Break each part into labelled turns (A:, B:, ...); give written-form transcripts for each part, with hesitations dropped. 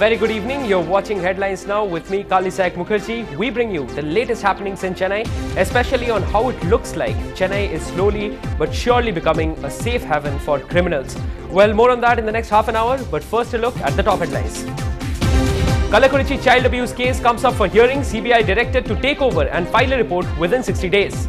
A: very good evening. You're watching Headlines Now with me, Kalisaik Mukherjee. We bring you the latest happenings in Chennai, especially on how it looks like Chennai is slowly but surely becoming a safe haven for criminals. Well, more on that in the next half an hour, but first a look at the top headlines. Kallakurichi child abuse case comes up for hearing. CBI directed to take over and file a report within 60 days.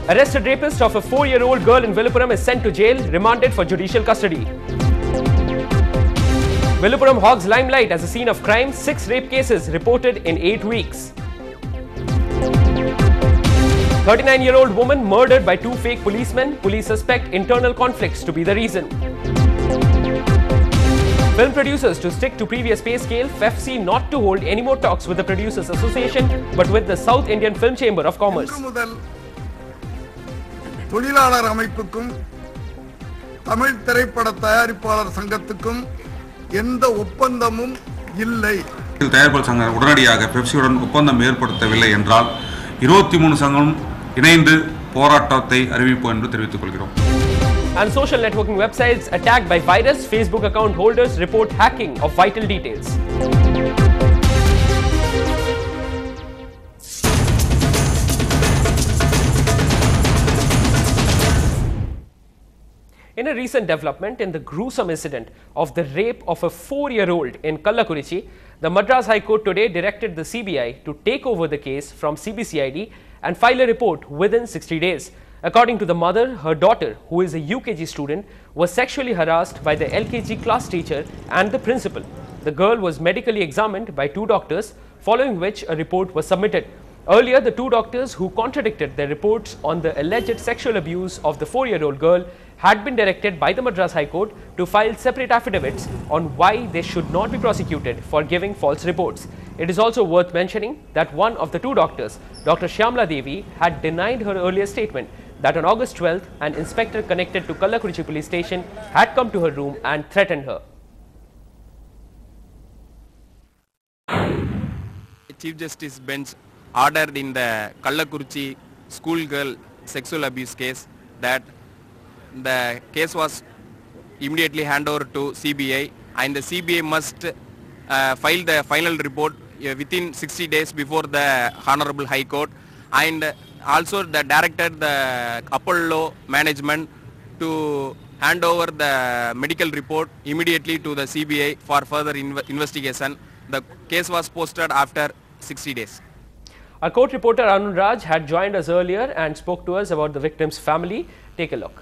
A: Arrested rapist of a 4-year-old girl in Villupuram is sent to jail, remanded for judicial custody. Villupuram hogs limelight as a scene of crime. 6 rape cases reported in 8 weeks. 39-year-old woman murdered by 2 fake policemen. Police suspect internal conflicts to be the reason. Film producers to stick to previous pay scale. FFC not to hold any more talks with the Producers Association but with the South Indian Film Chamber of Commerce.
B: தொழிலாளர் அமைப்புக்கும் தமிழ் திரைப்பட தயாரிப்பாளர் சங்கத்துக்கும் எந்த ஒப்பந்தமும் இல்லை.
C: தயாரிப்பாளர் சங்கம் உடனடியாக பெப்சியுடன் ஒப்பந்தம் ஏற்படுத்தவில்லை என்றால் 23 சங்கம் இணைந்து போராட்டத்தை அறிவிப்போம் என்று தெரிவித்துக் கொள்கிறோம்.
A: And social networking websites attacked by virus. Facebook account holders report hacking of vital details. In a recent development in the gruesome incident of the rape of a 4-year-old in Kallakurichi, the Madras High Court today directed the CBI to take over the case from CBCID and file a report within 60 days. According to the mother, her daughter, who is a UKG student, was sexually harassed by the LKG class teacher and the principal. The girl was medically examined by 2 doctors, following which a report was submitted. Earlier, the 2 doctors who contradicted their reports on the alleged sexual abuse of the 4-year-old girl had been directed by the Madras High Court to file separate affidavits on why they should not be prosecuted for giving false reports. It is also worth mentioning that one of the 2 doctors, Dr. Shyamla Devi, had denied her earlier statement that on August 12th, an inspector connected to Kallakurichi police station had come to her room and threatened her.
D: Chief Justice Bench ordered in the Kallakurichi schoolgirl sexual abuse case that the case was immediately handed over to CBI and the CBI must file the final report within 60 days before the Honorable High Court, and also the directed the Apollo management to hand over the medical report immediately to the CBI for further investigation. The case was posted after 60 days.
A: Our court reporter Arun Raj had joined us earlier and spoke to us about the victim's family. Take a look.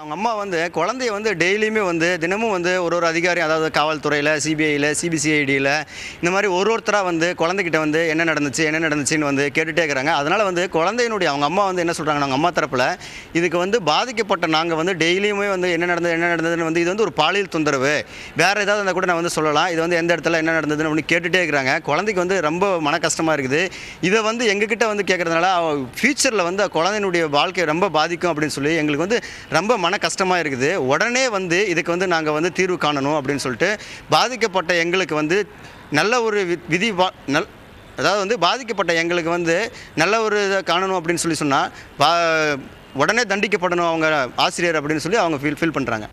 E: அவங்க அம்மா வந்து குழந்தைய வந்து டெய்லியுமே வந்து தினமும் வந்து ஒரு அதிகாரி, அதாவது காவல்துறையில், சிபிஐயில், சிபிசிஐடியில் இந்த மாதிரி ஒருத்தராக வந்து குழந்தைகிட்ட வந்து என்ன நடந்துச்சுன்னு வந்து கேட்டுகிட்டே இருக்கிறாங்க. அதனால் வந்து குழந்தையினுடைய அவங்க அம்மா வந்து என்ன சொல்கிறாங்கன்னா, அவங்க அம்மா தரப்பில் இதுக்கு வந்து பாதிக்கப்பட்ட நாங்கள் வந்து டெய்லியுமே வந்து என்ன நடந்ததுன்னு வந்து இது வந்து ஒரு பாலியல் தொந்தரவு, வேறு ஏதாவது இருந்தால் கூட நான் வந்து சொல்லலாம், இது வந்து எந்த இடத்துல என்ன நடந்ததுன்னு வந்து கேட்டுகிட்டே இருக்கிறாங்க. குழந்தைக்கு வந்து ரொம்ப மன கஷ்டமாக இருக்குது. இதை வந்து எங்ககிட்ட வந்து கேட்குறதுனால ஃபியூச்சரில் வந்து குழந்தையினுடைய வாழ்க்கை ரொம்ப பாதிக்கும் அப்படின்னு சொல்லி எங்களுக்கு வந்து ரொம்ப மன கஷ்டமாக இருக்குது. உடனே வந்து இதுக்கு வந்து நாங்கள் வந்து தீர்வு காணணும் அப்படின்னு சொல்லிட்டு பாதிக்கப்பட்ட எங்களுக்கு வந்து நல்ல ஒரு அதாவது வந்து பாதிக்கப்பட்ட எங்களுக்கு வந்து நல்ல ஒரு இதை காணணும் அப்படின்னு சொன்னால் உடனே தண்டிக்கப்படணும் அவங்க ஆசிரியர் அப்படின்னு சொல்லி அவங்க ஃபீல் பண்ணுறாங்க.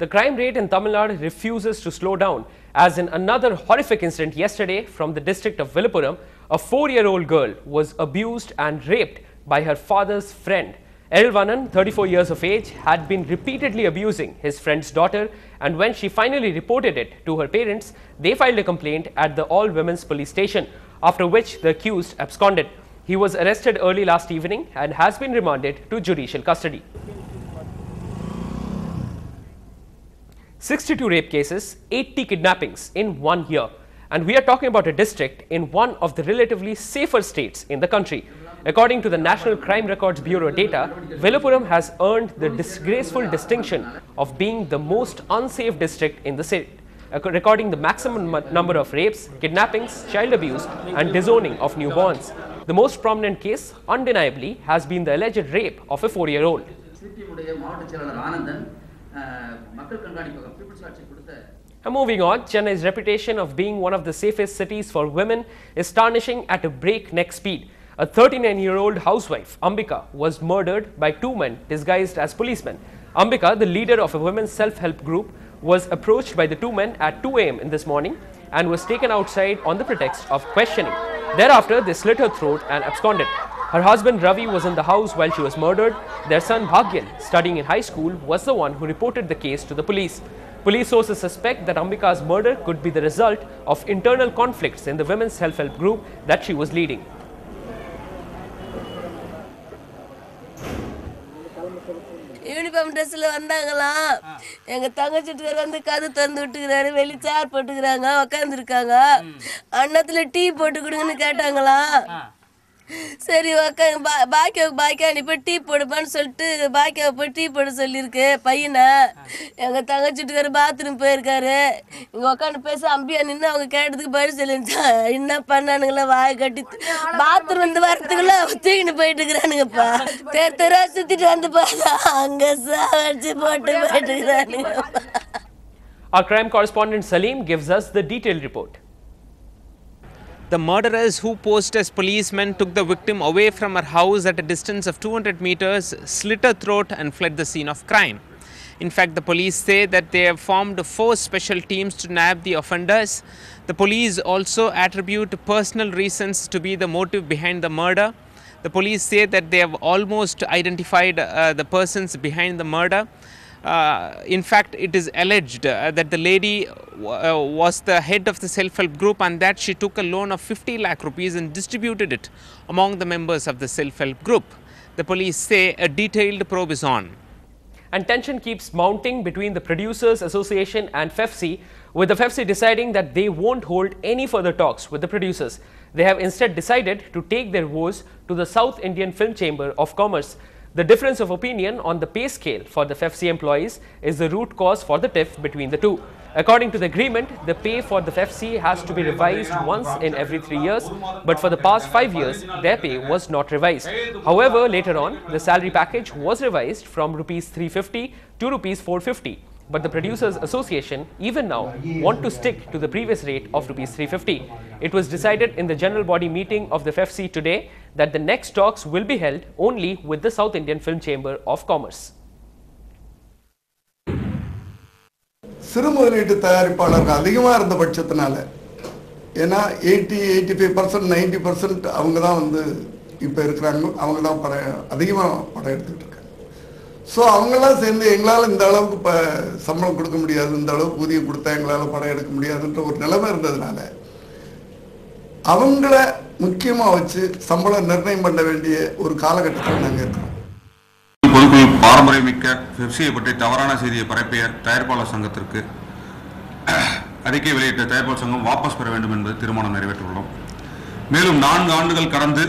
A: The crime rate in Tamil Nadu refuses to slow down, as in another horrific incident yesterday from the district of Villupuram, a 4-year-old girl was abused and raped by her father's friend. Elvanan, 34 years of age, had been repeatedly abusing his friend's daughter, and when she finally reported it to her parents, they filed a complaint at the all-women's police station, after which the accused absconded. He was arrested early last evening and has been remanded to judicial custody. 62 rape cases, 80 kidnappings in 1 year. And we are talking about a district in one of the relatively safer states in the country. According to the National Crime Records Bureau data, Villupuram has earned the disgraceful distinction of being the most unsafe district in the state, recording the maximum number of rapes, kidnappings, child abuse and disowning of newborns. The most prominent case, undeniably, has been the alleged rape of a 4-year-old. Moving on, Chennai's reputation of being one of the safest cities for women is tarnishing at a breakneck speed. A 39-year-old housewife, Ambika, was murdered by 2 men disguised as policemen. Ambika, the leader of a women's self-help group, was approached by the two men at 2 a.m. in this morning and was taken outside on the pretext of questioning. Thereafter, they slit her throat and absconded. Her husband Ravi was in the house while she was murdered. Their son Bhagyan, studying in high school, was the one who reported the case to the police. Police sources suspect that Ambika's murder could be the result of internal conflicts in the women's self-help group that she was leading.
F: Uniform ட்ரெஸ்ஸில் வந்தாங்களாம். எங்கள் தங்கச்சிட்டு வந்து கதை திறந்து விட்டுக்கிறாரு. வெளியே சேர் போட்டுக்கிறாங்க, உக்காந்துருக்காங்க. அன்னத்தில் tea போட்டு கொடுங்கன்னு கேட்டாங்களாம். சரி பாக்கியாவுக்கு நீ போய் டீ போடுப்பான்னு சொல்லிட்டு பாக்கியாவை போய் டீ போட சொல்லியிருக்கு பையனை. எங்கள் தங்கச்சிட்டுக்காரு பாத்ரூம் போயிருக்காரு. இங்கே உட்காந்து பேச அம்பியா நின்று அவங்க கேட்டதுக்கு பதில் சொல்லிருந்தா என்ன பண்ணானுங்களா வாயை கட்டி பாத்ரூம் வந்து வரத்துக்குள்ள தூக்கிட்டு போயிட்டு இருக்கிறானுங்கப்பா. தெரு சுத்திட்டு வந்து பார்த்தா அங்கே சாவடிச்சு போட்டு போயிட்டு இருக்கிறானுங்க.
A: Our crime correspondent Salim gives us the detailed report.
G: The murderers, who posed as policemen, took the victim away from her house at a distance of 200 meters, slit her throat and fled the scene of crime. In fact, the police say that they have formed 4 special teams to nab the offenders. The police also attribute personal reasons to be the motive behind the murder. The police say that they have almost identified the persons behind the murder. In fact, it is alleged that the lady was the head of the self-help group and that she took a loan of 50 lakh rupees and distributed it among the members of the self-help group. The police say a detailed probe is on.
A: And tension keeps mounting between the Producers Association and FEFC, with the FEFC deciding that they won't hold any further talks with the producers. They have instead decided to take their woes to the South Indian Film Chamber of Commerce. The difference of opinion on the pay scale for the FEFC employees is the root cause for the tiff between the two. According to the agreement, the pay for the FEFC has to be revised once in every 3 years, but for the past 5 years, their pay was not revised. However, later on, the salary package was revised from Rs 350 to Rs 450. But the Producers Association even now want to stick to the previous rate of Rs 350. It was decided in the general body meeting of the FEFC today that the next talks will be held only with the South Indian Film Chamber of Commerce.
B: சிறு முதலீட்டு தயாரிப்பாளர்கள் அதிகமாக இருந்த பட்சத்தினால, ஏன்னா 85% 90% அவங்க தான் வந்து இப்போ இருக்கிறாங்க, அவங்க தான் அதிகமாக படம் எடுத்துக்கிட்டு இருக்காங்க. ஸோ அவங்கெல்லாம் சேர்ந்து எங்களால் இந்த அளவுக்கு இப்போ சம்பளம் கொடுக்க முடியாது, இந்த அளவுக்கு ஊதியம் கொடுத்தா எங்களால் படம் எடுக்க முடியாதுன்ற ஒரு நிலைமை இருந்ததுனால அவங்கள முக்கியமாக வச்சு சம்பளம் நிர்ணயம் பண்ண வேண்டிய ஒரு காலகட்டத்தில் நாங்கள் இருக்கிறோம்.
C: பொதுக்குழு பாரம்பரியமிக்க பெப்சியை பற்றி தவறான செய்தியை பரப்பிய தயாரிப்பாளர் சங்கத்திற்கு அறிக்கை வெளியிட்ட தயாரிப்பாளர் சங்கம் வாபஸ் பெற வேண்டும் என்பது தீர்மானம் நிறைவேற்றியுள்ளோம். மேலும் 4 ஆண்டுகள் கடந்து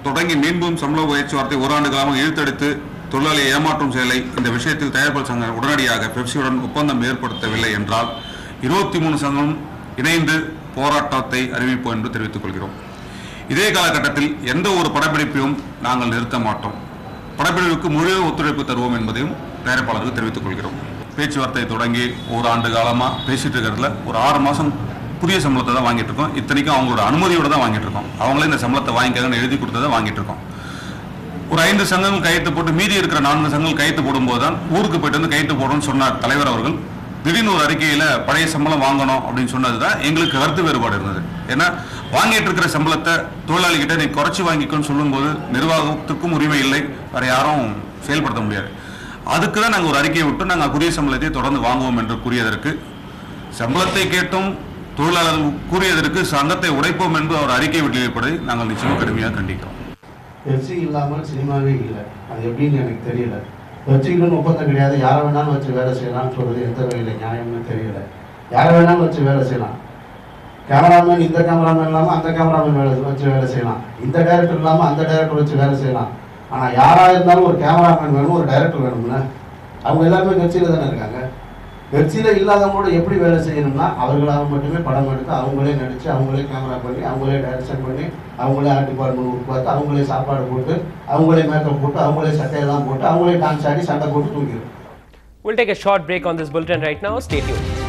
C: தொடங்கி மீண்டும் சம்பள பேச்சுவார்த்தை 1 ஆண்டு காலமாக இழுத்தடித்து தொழிலாளியை ஏமாற்றும் செயலை இந்த விஷயத்தில் தயாரிப்பாளர் சங்கம் உடனடியாக பெப்சியுடன் ஒப்பந்தம் ஏற்படுத்தவில்லை என்றால் 23 சங்கம் இணைந்து போராட்டத்தை அறிவிப்போம் என்று தெரிவித்துக் கொள்கிறோம். இதே காலகட்டத்தில் எந்த ஒரு படப்பிடிப்பையும் நாங்கள் நிறுத்த மாட்டோம். படப்பிடிப்புக்கு முழு ஒத்துழைப்பு தருவோம் என்பதையும் தயாரிப்பாளருக்கு தெரிவித்துக் கொள்கிறோம். பேச்சுவார்த்தை தொடங்கி 1 ஆண்டு காலமாக பேசிட்டு இருக்கிறதுல ஒரு 6 மாதம் புதிய சம்பளத்தை தான் வாங்கிட்டு இருக்கோம். இத்தனைக்கும் அவங்களோட அனுமதியோடு தான் வாங்கிட்டு இருக்கோம். அவங்களே இந்த சம்பளத்தை வாங்கிக்கன்னு எழுதி கொடுத்ததை வாங்கிட்டு இருக்கோம். ஒரு 5 சங்கங்கள் கையெழுத்து போட்டு மீதி இருக்கிற 4 சங்கங்கள் கையெழுத்து போடும்போது தான் ஊருக்கு போயிட்டு வந்து கையெழுத்து போடணும்னு சொன்னார் தலைவர் அவர்கள். திடீர்னு ஒரு அறிக்கையில் பழைய சம்பளம் வாங்கணும் அப்படின்னு சொன்னது தான் எங்களுக்கு கருத்து வேறுபாடு இருந்தது. ஏன்னா வாங்கிட்டு இருக்கிற சம்பளத்தை தொழிலாளிகிட்ட நீ குறைச்சி வாங்கிக்கோன்னு சொல்லும்போது நிர்வாகத்துக்கும் உரிமை இல்லை, வேறு யாரும் செயல்படுத்த முடியாது. அதுக்கு தான் நாங்கள் ஒரு அறிக்கையை விட்டு நாங்கள் புதிய சம்பளத்தை தொடர்ந்து வாங்குவோம் என்று கூறியதற்கு, சம்பளத்தை கேட்டும் தொழிலாளர்கள் கூறியதற்கு சங்கத்தை உடைப்போம் என்று ஒரு அறிக்கை வெளியிடுவதை நாங்கள் நிச்சயமாக கடுமையாக கண்டிக்கிறோம்.
H: பெப்சி இல்லாமல் சினிமாவே இல்லை, அது எப்படின்னு எனக்கு தெரியல. வச்சுக்கணும்னு ஒப்பந்தம் கிடையாது, யாரை வேணாலும் வச்சு வேலை செய்யலாம்னு சொல்கிறது எந்த வகையில் நியாயம்னு தெரியல. யாரை வேணாலும் வச்சு வேலை செய்யலாம். கேமராமேன் இந்த கேமராமேன் இல்லாமல் அந்த கேமராமேன் வச்சு வேலை செய்யலாம். இந்த டைரக்டர் இல்லாமல் அந்த டைரக்டர் வச்சு வேலை செய்யலாம். ஆனால் யாராக இருந்தாலும் ஒரு கேமராமேன் வேணும், ஒரு டைரக்டர் வேணும்னா அவங்க எல்லாருமே கட்சியில் தானே இருக்காங்க. கட்சியில் இல்லாதவங்களோட எப்படி வேலை செய்யணும்னா அவர்களாக மட்டுமே படம் எடுத்து அவங்களே நடித்து அவங்களே கேமரா பண்ணி அவங்களே டைரக்ஷன் பண்ணி அவங்களே ஆர்ட் டிபார்ட்மெண்ட் ஒர்க் பார்த்து அவங்களே சாப்பாடு போட்டு அவங்களே மேக்கப் போட்டு அவங்களே சட்டையெல்லாம் போட்டு அவங்களே டான்ஸ் ஆடி சண்டை போட்டு தூங்கிடும்.
A: We'll take a short break on this bulletin right now. Stay tuned.